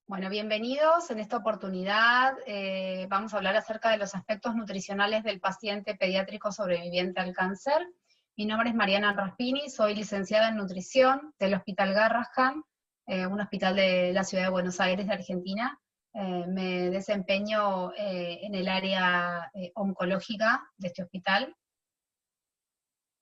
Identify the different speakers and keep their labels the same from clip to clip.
Speaker 1: Bueno, bienvenidos. En esta oportunidad vamos a hablar acerca de los aspectos nutricionales del paciente pediátrico sobreviviente al cáncer. Mi nombre es Mariana Raspini, soy licenciada en nutrición del Hospital Garrahan, un hospital de la ciudad de Buenos Aires, de Argentina. Me desempeño en el área oncológica de este hospital.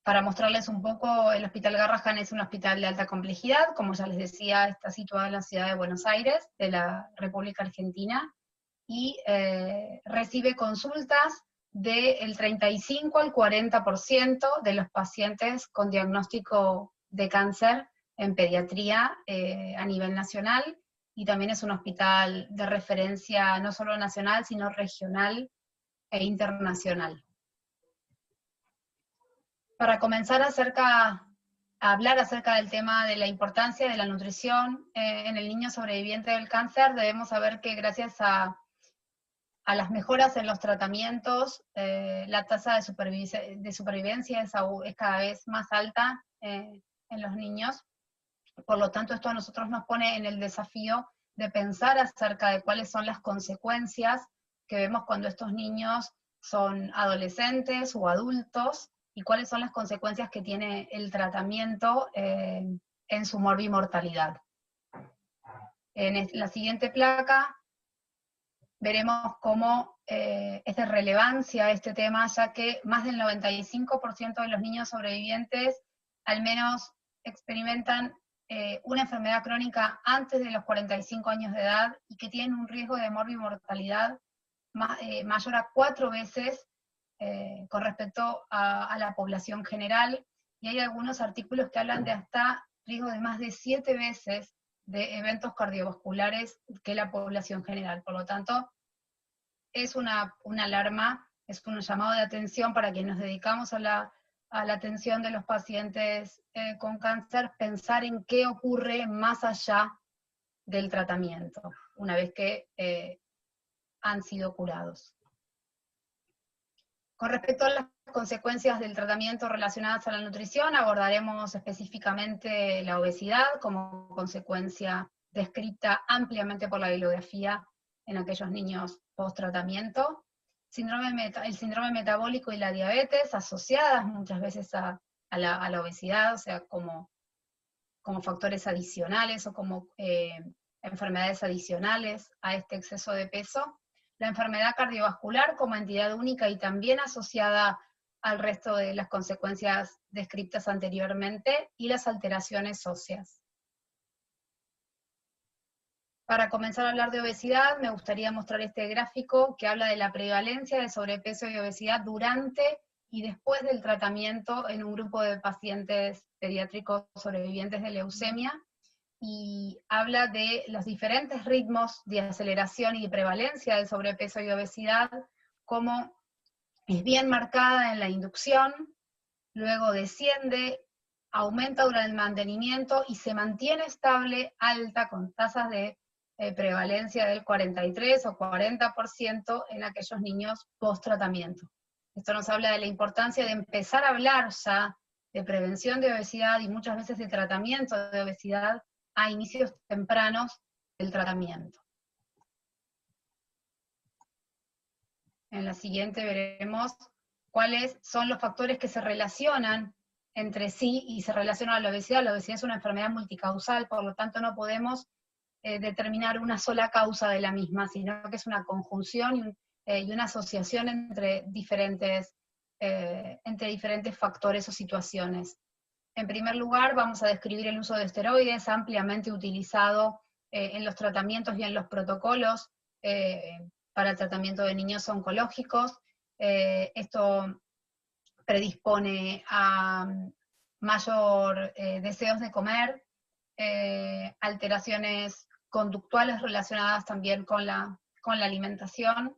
Speaker 1: Para mostrarles un poco, el Hospital Garrahan es un hospital de alta complejidad, como ya les decía, está situado en la ciudad de Buenos Aires, de la República Argentina, y recibe consultas del 35 al 40% de los pacientes con diagnóstico de cáncer en pediatría a nivel nacional, y también es un hospital de referencia no solo nacional, sino regional e internacional. Para comenzar a hablar acerca del tema de la importancia de la nutrición en el niño sobreviviente del cáncer, debemos saber que gracias a las mejoras en los tratamientos, la tasa de supervivencia es cada vez más alta en los niños. Por lo tanto, esto a nosotros nos pone en el desafío de pensar acerca de cuáles son las consecuencias que vemos cuando estos niños son adolescentes o adultos, y cuáles son las consecuencias que tiene el tratamiento en su morbimortalidad. En la siguiente placa veremos cómo es de relevancia este tema, ya que más del 95% de los niños sobrevivientes al menos experimentan una enfermedad crónica antes de los 45 años de edad, y que tienen un riesgo de morbimortalidad mayor a 4 veces con respecto a la población general, y hay algunos artículos que hablan de hasta riesgo de más de 7 veces de eventos cardiovasculares que la población general. Por lo tanto, es una alarma, es un llamado de atención para quienes nos dedicamos a la atención de los pacientes con cáncer, pensar en qué ocurre más allá del tratamiento, una vez que han sido curados. Con respecto a las consecuencias del tratamiento relacionadas a la nutrición, abordaremos específicamente la obesidad como consecuencia descrita ampliamente por la bibliografía en aquellos niños post-tratamiento, el síndrome metabólico y la diabetes, asociadas muchas veces a la obesidad, o sea, como factores adicionales o como enfermedades adicionales a este exceso de peso. La enfermedad cardiovascular como entidad única y también asociada al resto de las consecuencias descritas anteriormente, y las alteraciones óseas. Para comenzar a hablar de obesidad, me gustaría mostrar este gráfico que habla de la prevalencia de sobrepeso y obesidad durante y después del tratamiento en un grupo de pacientes pediátricos sobrevivientes de leucemia, y habla de los diferentes ritmos de aceleración y de prevalencia del sobrepeso y obesidad, como es bien marcada en la inducción, luego desciende, aumenta durante el mantenimiento y se mantiene estable, alta, con tasas de prevalencia del 43 o 40% en aquellos niños post-tratamiento. Esto nos habla de la importancia de empezar a hablar ya de prevención de obesidad y muchas veces de tratamiento de obesidad a inicios tempranos del tratamiento. En la siguiente veremos cuáles son los factores que se relacionan entre sí y se relacionan a la obesidad. La obesidad es una enfermedad multicausal, por lo tanto no podemos determinar una sola causa de la misma, sino que es una conjunción y una asociación entre diferentes factores o situaciones. En primer lugar, vamos a describir el uso de esteroides, ampliamente utilizado en los tratamientos y en los protocolos para el tratamiento de niños oncológicos. Esto predispone a mayor deseos de comer, alteraciones conductuales relacionadas también con la alimentación,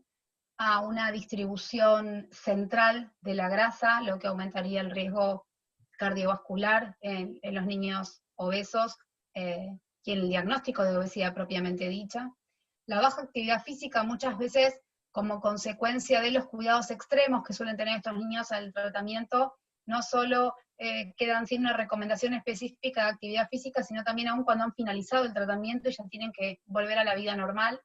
Speaker 1: a una distribución central de la grasa, lo que aumentaría el riesgo cardiovascular en los niños obesos y en el diagnóstico de obesidad propiamente dicha. La baja actividad física, muchas veces como consecuencia de los cuidados extremos que suelen tener estos niños al tratamiento, no solo quedan sin una recomendación específica de actividad física, sino también aún cuando han finalizado el tratamiento y ya tienen que volver a la vida normal.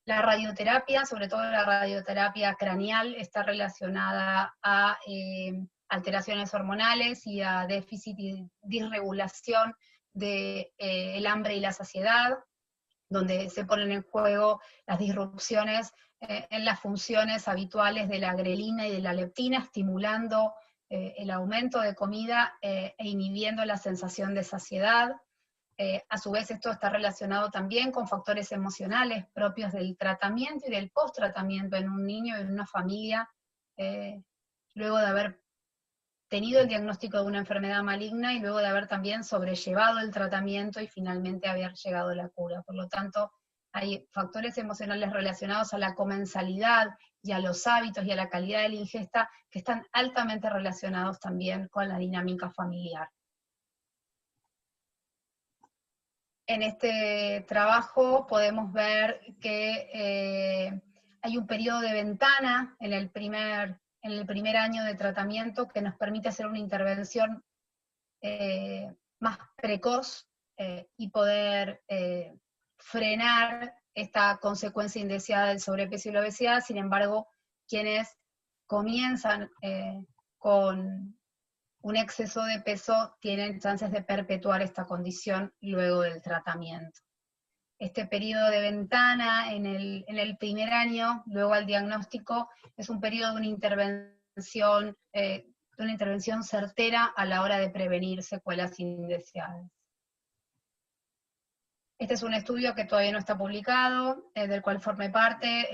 Speaker 1: La radioterapia, sobre todo la radioterapia craneal, está relacionada a alteraciones hormonales y a déficit y disregulación del hambre y la saciedad, donde se ponen en juego las disrupciones en las funciones habituales de la grelina y de la leptina, estimulando el aumento de comida e inhibiendo la sensación de saciedad. A su vez, esto está relacionado también con factores emocionales propios del tratamiento y del post-tratamiento en un niño y en una familia, luego de haber tenido el diagnóstico de una enfermedad maligna y luego de haber también sobrellevado el tratamiento y finalmente haber llegado a la cura. Por lo tanto, hay factores emocionales relacionados a la comensalidad y a los hábitos y a la calidad de la ingesta que están altamente relacionados también con la dinámica familiar. En este trabajo podemos ver que hay un periodo de ventana en el primer año de tratamiento que nos permite hacer una intervención más precoz y poder frenar esta consecuencia indeseada del sobrepeso y la obesidad. Sin embargo, quienes comienzan con un exceso de peso tienen chances de perpetuar esta condición luego del tratamiento. Este periodo de ventana en el primer año, luego al diagnóstico, es un periodo de una intervención certera a la hora de prevenir secuelas indeseadas. Este es un estudio que todavía no está publicado, del cual formé parte,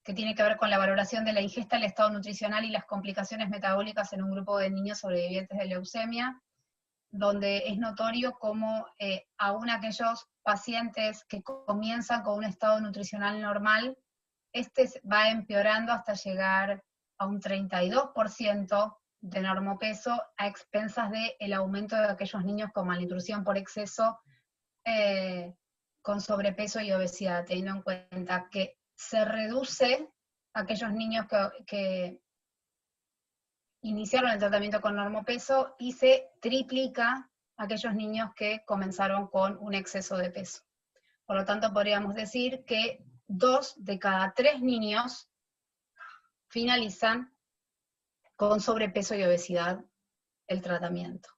Speaker 1: que tiene que ver con la valoración de la ingesta, el estado nutricional y las complicaciones metabólicas en un grupo de niños sobrevivientes de leucemia, donde es notorio cómo aún aquellos pacientes que comienzan con un estado nutricional normal, este va empeorando hasta llegar a un 32% de normopeso a expensas del aumento de aquellos niños con malnutrición por exceso, con sobrepeso y obesidad, teniendo en cuenta que se reduce aquellos niños que iniciaron el tratamiento con normopeso y se triplica aquellos niños que comenzaron con un exceso de peso. Por lo tanto, podríamos decir que 2 de cada 3 niños finalizan con sobrepeso y obesidad el tratamiento.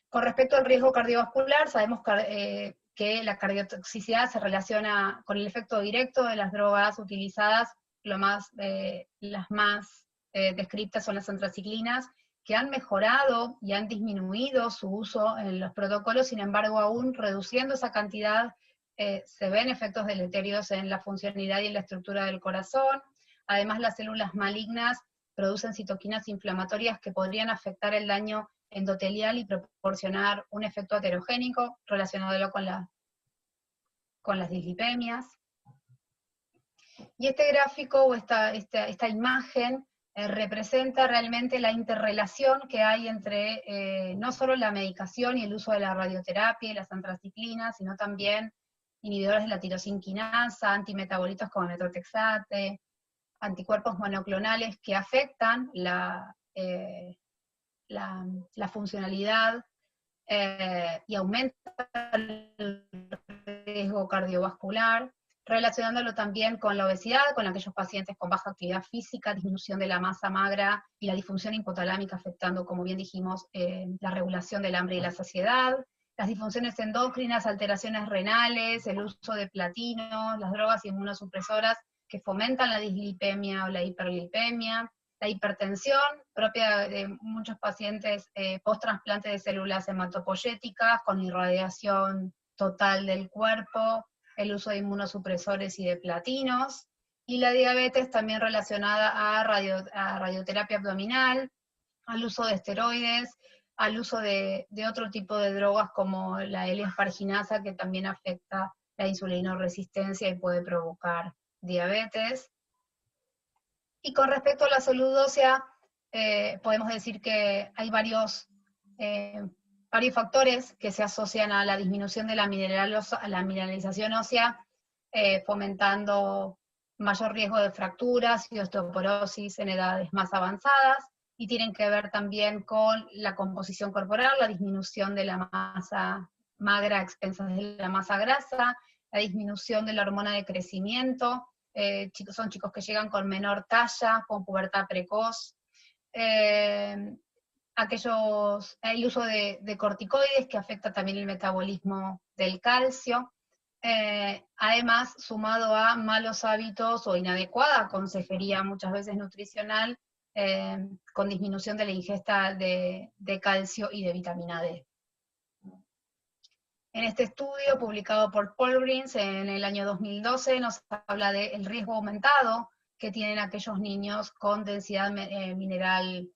Speaker 1: Con respecto al riesgo cardiovascular, sabemos que la cardiotoxicidad se relaciona con el efecto directo de las drogas utilizadas. Las más descritas son las antraciclinas, que han mejorado y han disminuido su uso en los protocolos, sin embargo, aún reduciendo esa cantidad, se ven efectos deleterios en la funcionalidad y en la estructura del corazón. Además, las células malignas producen citoquinas inflamatorias que podrían afectar el daño endotelial y proporcionar un efecto aterogénico relacionado con las dislipemias. Y este gráfico o esta imagen representa realmente la interrelación que hay entre no solo la medicación y el uso de la radioterapia y las antraciclinas, sino también inhibidores de la tirosinquinasa, antimetabolitos como el metotrexate, anticuerpos monoclonales que afectan la funcionalidad y aumentan el riesgo cardiovascular, relacionándolo también con la obesidad, con aquellos pacientes con baja actividad física, disminución de la masa magra y la disfunción hipotalámica afectando, como bien dijimos, la regulación del hambre y la saciedad, las disfunciones endócrinas, alteraciones renales, el uso de platino, las drogas inmunosupresoras que fomentan la dislipemia o la hiperlipemia, la hipertensión propia de muchos pacientes post-trasplante de células hematopoyéticas con irradiación total del cuerpo, el uso de inmunosupresores y de platinos, y la diabetes también relacionada a radioterapia abdominal, al uso de esteroides, al uso de otro tipo de drogas como la L-esparginasa, que también afecta la insulinoresistencia y puede provocar diabetes. Y con respecto a la salud ósea, podemos decir que hay varios factores que se asocian a la disminución de la mineralización ósea, fomentando mayor riesgo de fracturas y osteoporosis en edades más avanzadas, y tienen que ver también con la composición corporal, la disminución de la masa magra a expensas de la masa grasa, la disminución de la hormona de crecimiento, son chicos que llegan con menor talla, con pubertad precoz, el uso de corticoides que afecta también el metabolismo del calcio, además sumado a malos hábitos o inadecuada consejería muchas veces nutricional, con disminución de la ingesta de calcio y de vitamina D. En este estudio, publicado por Paul-Green en el año 2012, nos habla del riesgo aumentado que tienen aquellos niños con densidad mineral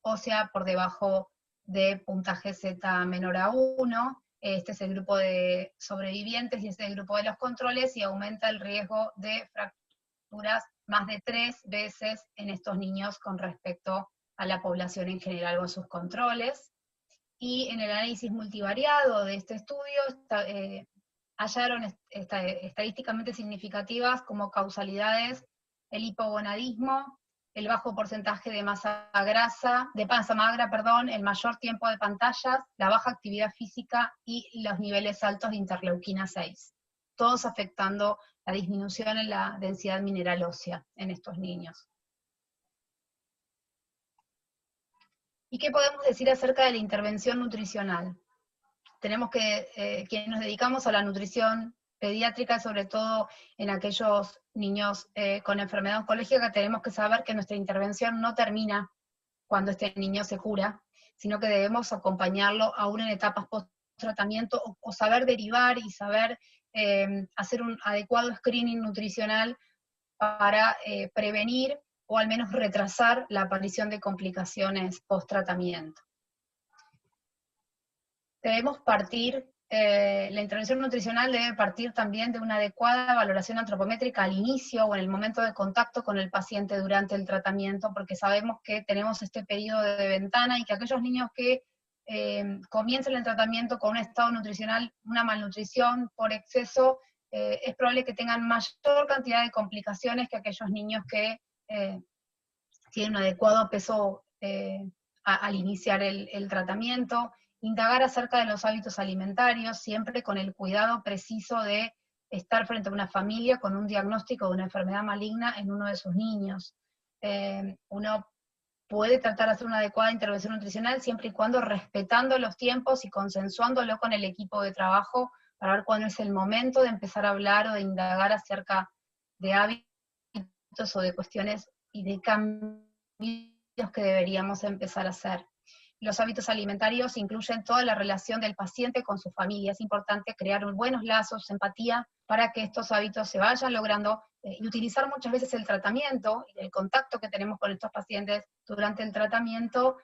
Speaker 1: ósea por debajo de puntaje Z menor a 1. Este es el grupo de sobrevivientes y este es el grupo de los controles, y aumenta el riesgo de fracturas más de 3 veces en estos niños con respecto a la población en general o a sus controles. Y en el análisis multivariado de este estudio hallaron estadísticamente significativas como causalidades el hipogonadismo, el bajo porcentaje de masa magra, el mayor tiempo de pantallas, la baja actividad física y los niveles altos de interleuquina 6, todos afectando la disminución en la densidad mineral ósea en estos niños. ¿Y qué podemos decir acerca de la intervención nutricional? Tenemos que, quienes nos dedicamos a la nutrición pediátrica, sobre todo en aquellos niños con enfermedad oncológica, tenemos que saber que nuestra intervención no termina cuando este niño se cura, sino que debemos acompañarlo aún en etapas post-tratamiento, o saber derivar y saber hacer un adecuado screening nutricional para prevenir o al menos retrasar la aparición de complicaciones post-tratamiento. Debemos partir, la intervención nutricional debe partir también de una adecuada valoración antropométrica al inicio o en el momento de contacto con el paciente durante el tratamiento, porque sabemos que tenemos este periodo de ventana y que aquellos niños que comiencen el tratamiento con un estado nutricional, una malnutrición por exceso, es probable que tengan mayor cantidad de complicaciones que aquellos niños que tienen un adecuado peso al iniciar el tratamiento. Indagar acerca de los hábitos alimentarios, siempre con el cuidado preciso de estar frente a una familia con un diagnóstico de una enfermedad maligna en uno de sus niños. Uno puede tratar de hacer una adecuada intervención nutricional siempre y cuando respetando los tiempos y consensuándolo con el equipo de trabajo para ver cuándo es el momento de empezar a hablar o de indagar acerca de hábitos o de cuestiones y de cambios que deberíamos empezar a hacer. Los hábitos alimentarios incluyen toda la relación del paciente con su familia. Es importante crear buenos lazos, empatía, para que estos hábitos se vayan logrando, y utilizar muchas veces el tratamiento y el contacto que tenemos con estos pacientes durante el tratamiento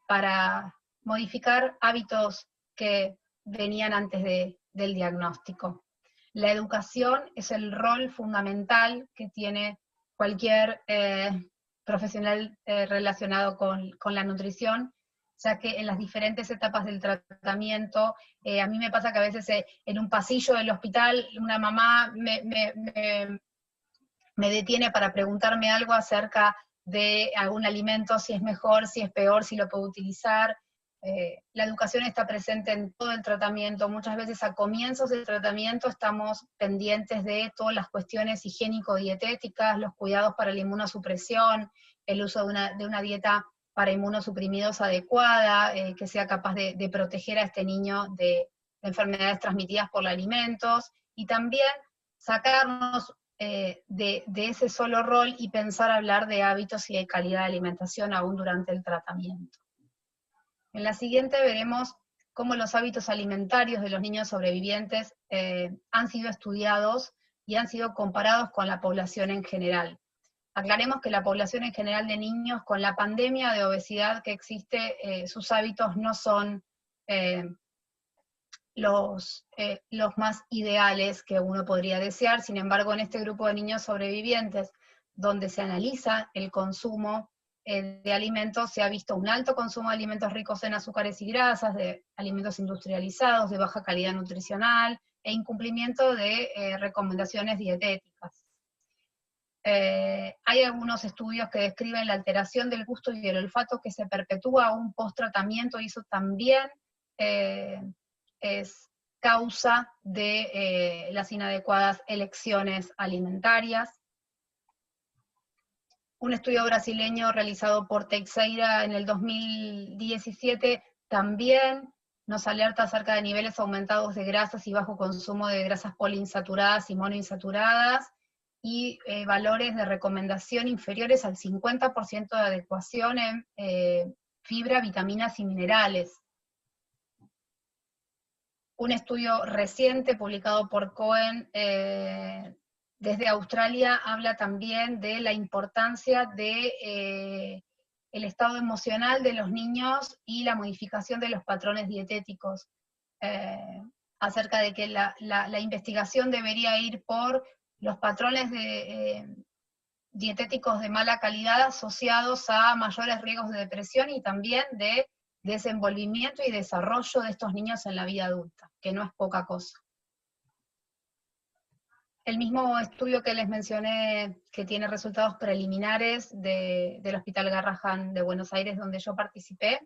Speaker 1: para modificar hábitos que venían antes del diagnóstico. La educación es el rol fundamental que tiene cualquier profesional relacionado con la nutrición, ya que en las diferentes etapas del tratamiento, a mí me pasa que a veces en un pasillo del hospital una mamá me detiene para preguntarme algo acerca de algún alimento, si es mejor, si es peor, si lo puedo utilizar. La educación está presente en todo el tratamiento. Muchas veces a comienzos del tratamiento estamos pendientes de todas las cuestiones higiénico-dietéticas, los cuidados para la inmunosupresión, el uso de una dieta para inmunosuprimidos adecuada, que sea capaz de proteger a este niño de enfermedades transmitidas por los alimentos, y también sacarnos de ese solo rol y pensar hablar de hábitos y de calidad de alimentación aún durante el tratamiento. En la siguiente veremos cómo los hábitos alimentarios de los niños sobrevivientes han sido estudiados y han sido comparados con la población en general. Aclaremos que la población en general de niños, con la pandemia de obesidad que existe, sus hábitos no son los más ideales que uno podría desear. Sin embargo, en este grupo de niños sobrevivientes, donde se analiza el consumo de alimentos, se ha visto un alto consumo de alimentos ricos en azúcares y grasas, de alimentos industrializados, de baja calidad nutricional, e incumplimiento de recomendaciones dietéticas. Hay algunos estudios que describen la alteración del gusto y el olfato que se perpetúa aún post-tratamiento, y eso también es causa de las inadecuadas elecciones alimentarias. Un estudio brasileño realizado por Teixeira en el 2017 también nos alerta acerca de niveles aumentados de grasas y bajo consumo de grasas poliinsaturadas y monoinsaturadas, y valores de recomendación inferiores al 50% de adecuación en fibra, vitaminas y minerales. Un estudio reciente publicado por Cohen desde Australia habla también de la importancia de el estado emocional de los niños y la modificación de los patrones dietéticos, acerca de que la investigación debería ir por los patrones dietéticos de mala calidad asociados a mayores riesgos de depresión y también de desenvolvimiento y desarrollo de estos niños en la vida adulta, que no es poca cosa. El mismo estudio que les mencioné, que tiene resultados preliminares del Hospital Garrahan de Buenos Aires, donde yo participé,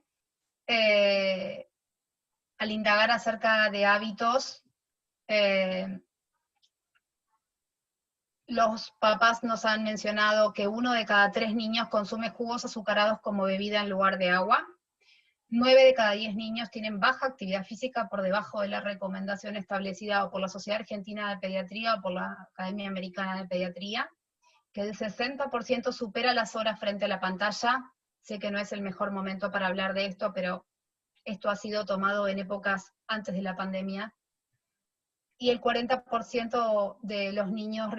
Speaker 1: al indagar acerca de hábitos, los papás nos han mencionado que 1 de cada 3 niños consume jugos azucarados como bebida en lugar de agua. 9 de cada 10 niños tienen baja actividad física por debajo de la recomendación establecida o por la Sociedad Argentina de Pediatría o por la Academia Americana de Pediatría, que el 60% supera las horas frente a la pantalla. Sé que no es el mejor momento para hablar de esto, pero esto ha sido tomado en épocas antes de la pandemia. Y el 40% de los niños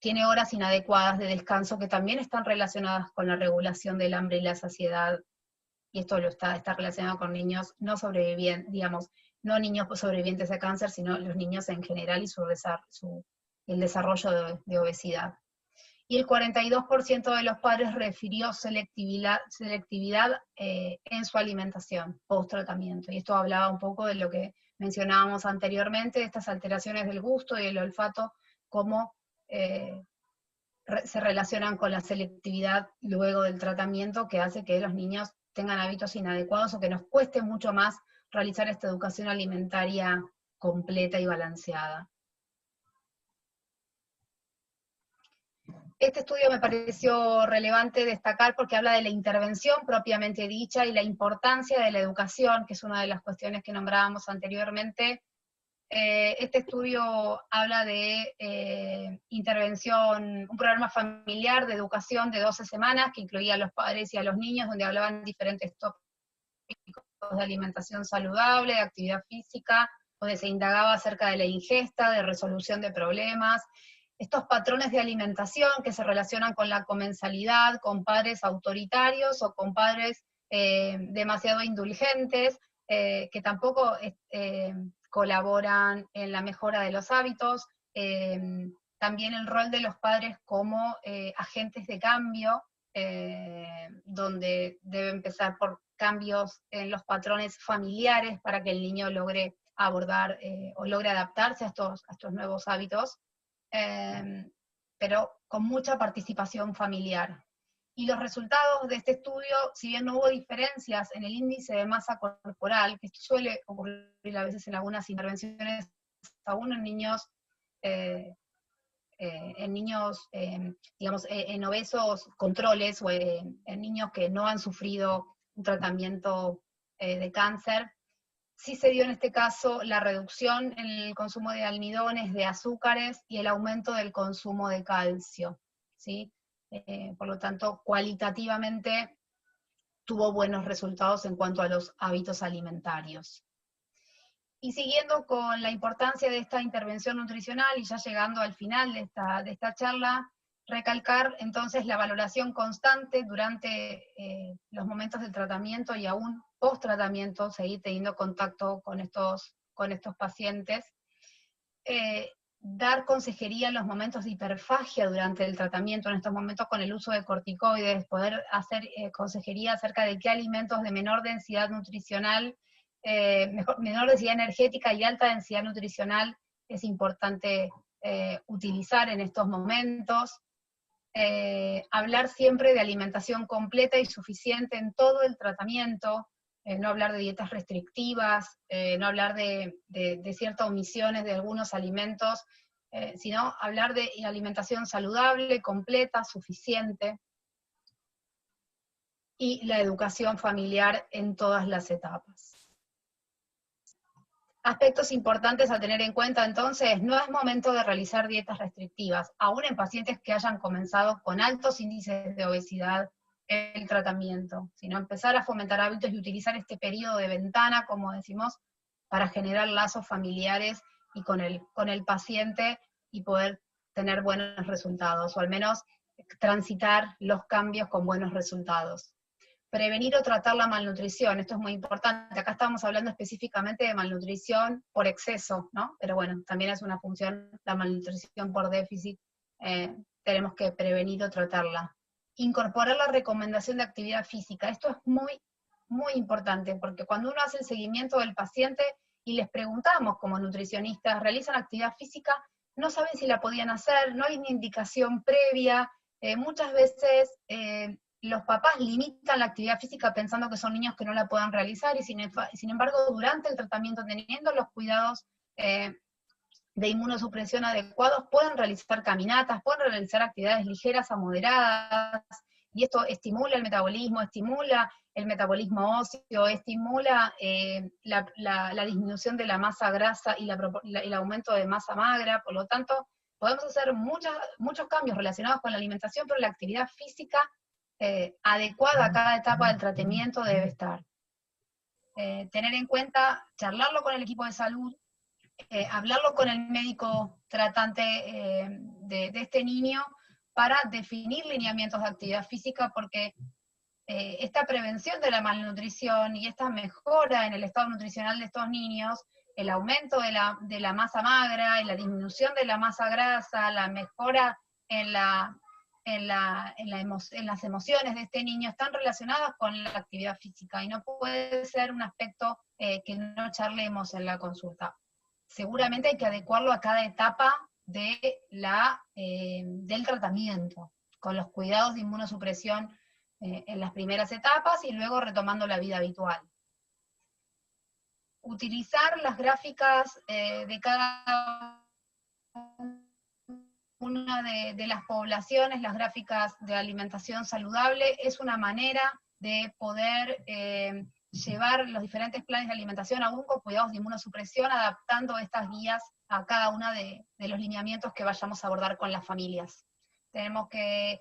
Speaker 1: tiene horas inadecuadas de descanso, que también están relacionadas con la regulación del hambre y la saciedad, y esto está relacionado con niños no sobrevivientes, digamos, no niños sobrevivientes de cáncer, sino los niños en general y el desarrollo de obesidad. Y el 42% de los padres refirió selectividad en su alimentación post-tratamiento, y esto hablaba un poco de lo que mencionábamos anteriormente, de estas alteraciones del gusto y el olfato, como se relacionan con la selectividad luego del tratamiento, que hace que los niños tengan hábitos inadecuados o que nos cueste mucho más realizar esta educación alimentaria completa y balanceada. Este estudio me pareció relevante destacar porque habla de la intervención propiamente dicha y la importancia de la educación, que es una de las cuestiones que nombrábamos anteriormente. Este estudio habla de intervención, un programa familiar de educación de 12 semanas, que incluía a los padres y a los niños, donde hablaban diferentes tópicos de alimentación saludable, de actividad física, donde se indagaba acerca de la ingesta, de resolución de problemas, estos patrones de alimentación que se relacionan con la comensalidad, con padres autoritarios o con padres demasiado indulgentes, que tampoco colaboran en la mejora de los hábitos. También el rol de los padres como agentes de cambio, donde debe empezar por cambios en los patrones familiares para que el niño logre abordar o logre adaptarse a estos nuevos hábitos, pero con mucha participación familiar. Y los resultados de este estudio, si bien no hubo diferencias en el índice de masa corporal, que esto suele ocurrir a veces en algunas intervenciones, aún en niños, digamos, en obesos controles o en niños que no han sufrido un tratamiento de cáncer, sí se dio en este caso la reducción en el consumo de almidones, de azúcares y el aumento del consumo de calcio, ¿sí? Por lo tanto, cualitativamente tuvo buenos resultados en cuanto a los hábitos alimentarios. Y siguiendo con la importancia de esta intervención nutricional, y ya llegando al final de esta charla, recalcar entonces la valoración constante durante los momentos del tratamiento y aún post-tratamiento, seguir teniendo contacto con estos pacientes, dar consejería en los momentos de hiperfagia durante el tratamiento, en estos momentos con el uso de corticoides, poder hacer consejería acerca de qué alimentos de menor densidad nutricional, menor densidad energética y alta densidad nutricional es importante utilizar en estos momentos. Hablar siempre de alimentación completa y suficiente en todo el tratamiento, no hablar de dietas restrictivas, no hablar de ciertas omisiones de algunos alimentos, sino hablar de alimentación saludable, completa, suficiente, y la educación familiar en todas las etapas. Aspectos importantes a tener en cuenta entonces: no es momento de realizar dietas restrictivas, aún en pacientes que hayan comenzado con altos índices de obesidad el tratamiento, sino empezar a fomentar hábitos y utilizar este periodo de ventana, como decimos, para generar lazos familiares y con el paciente y poder tener buenos resultados, o al menos transitar los cambios con buenos resultados. Prevenir o tratar la malnutrición, esto es muy importante. Acá estamos hablando específicamente de malnutrición por exceso, ¿no? Pero bueno, también es una función, la malnutrición por déficit, tenemos que prevenir o tratarla. Incorporar la recomendación de actividad física, esto es muy, muy importante, porque cuando uno hace el seguimiento del paciente y les preguntamos como nutricionistas, ¿realizan actividad física? No saben si la podían hacer, no hay una indicación previa, muchas veces los papás limitan la actividad física pensando que son niños que no la puedan realizar, y sin embargo, durante el tratamiento, teniendo los cuidados de inmunosupresión adecuados, pueden realizar caminatas, pueden realizar actividades ligeras a moderadas, y esto estimula el metabolismo óseo, estimula la disminución de la masa grasa y el aumento de masa magra. Por lo tanto, podemos hacer muchos cambios relacionados con la alimentación, pero la actividad física adecuada a cada etapa del tratamiento debe estar. Tener en cuenta, charlarlo con el equipo de salud, hablarlo con el médico tratante de este niño para definir lineamientos de actividad física, porque esta prevención de la malnutrición y esta mejora en el estado nutricional de estos niños, el aumento de la masa magra y la disminución de la masa grasa, la mejora en las emociones de este niño, están relacionadas con la actividad física, y no puede ser un aspecto que no charlemos en la consulta. Seguramente hay que adecuarlo a cada etapa del tratamiento, con los cuidados de inmunosupresión en las primeras etapas y luego retomando la vida habitual. Utilizar las gráficas de cada una de las poblaciones, las gráficas de alimentación saludable, es una manera de poder llevar los diferentes planes de alimentación aún con cuidados de inmunosupresión, adaptando estas guías a cada uno de los lineamientos que vayamos a abordar con las familias. Tenemos que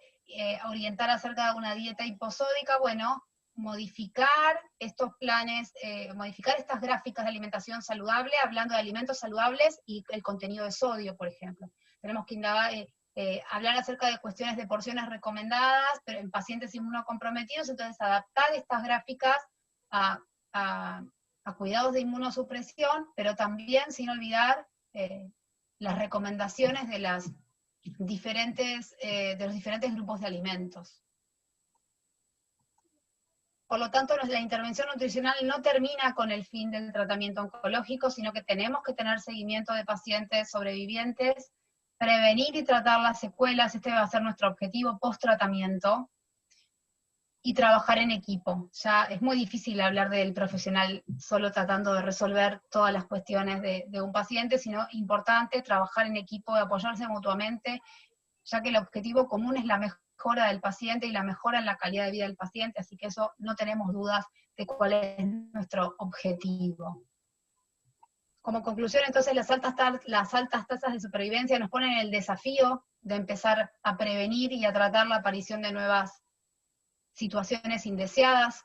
Speaker 1: orientar acerca de una dieta hiposódica, bueno, modificar estos planes, modificar estas gráficas de alimentación saludable, hablando de alimentos saludables y el contenido de sodio, por ejemplo. Tenemos que hablar acerca de cuestiones de porciones recomendadas, pero en pacientes inmunocomprometidos, entonces adaptar estas gráficas a cuidados de inmunosupresión, pero también sin olvidar las recomendaciones de los diferentes grupos de alimentos. Por lo tanto, la intervención nutricional no termina con el fin del tratamiento oncológico, sino que tenemos que tener seguimiento de pacientes sobrevivientes, prevenir y tratar las secuelas, este va a ser nuestro objetivo post-tratamiento, y trabajar en equipo. Ya es muy difícil hablar del profesional solo tratando de resolver todas las cuestiones de un paciente, sino importante trabajar en equipo, apoyarse mutuamente, ya que el objetivo común es la mejora del paciente y la mejora en la calidad de vida del paciente, así que eso no tenemos dudas de cuál es nuestro objetivo. Como conclusión, entonces, las altas tasas de supervivencia nos ponen el desafío de empezar a prevenir y a tratar la aparición de nuevas situaciones indeseadas,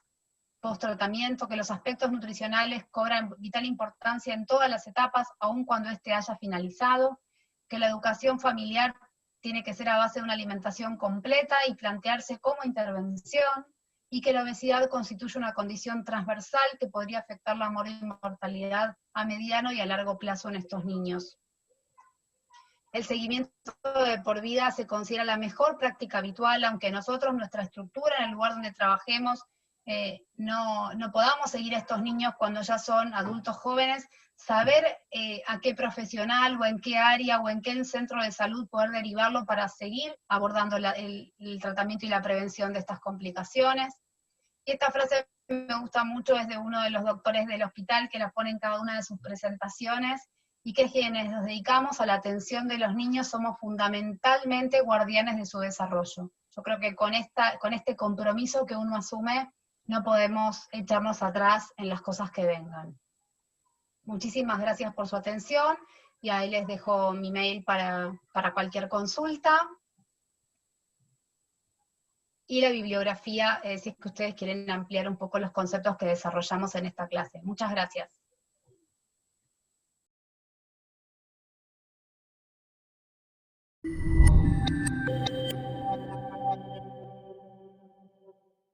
Speaker 1: post-tratamiento, que los aspectos nutricionales cobran vital importancia en todas las etapas, aun cuando éste haya finalizado, que la educación familiar tiene que ser a base de una alimentación completa y plantearse como intervención, y que la obesidad constituye una condición transversal que podría afectar la mortalidad a mediano y a largo plazo en estos niños. El seguimiento de por vida se considera la mejor práctica habitual, aunque nosotros, nuestra estructura en el lugar donde trabajemos, no podamos seguir a estos niños cuando ya son adultos jóvenes, saber a qué profesional o en qué área o en qué centro de salud poder derivarlo para seguir abordando el tratamiento y la prevención de estas complicaciones. Y esta frase me gusta mucho, es de uno de los doctores del hospital que la pone en cada una de sus presentaciones, y que quienes nos dedicamos a la atención de los niños somos fundamentalmente guardianes de su desarrollo. Yo creo que con este compromiso que uno asume, no podemos echarnos atrás en las cosas que vengan. Muchísimas gracias por su atención, y ahí les dejo mi mail para cualquier consulta. Y la bibliografía, si es que ustedes quieren ampliar un poco los conceptos que desarrollamos en esta clase. Muchas gracias.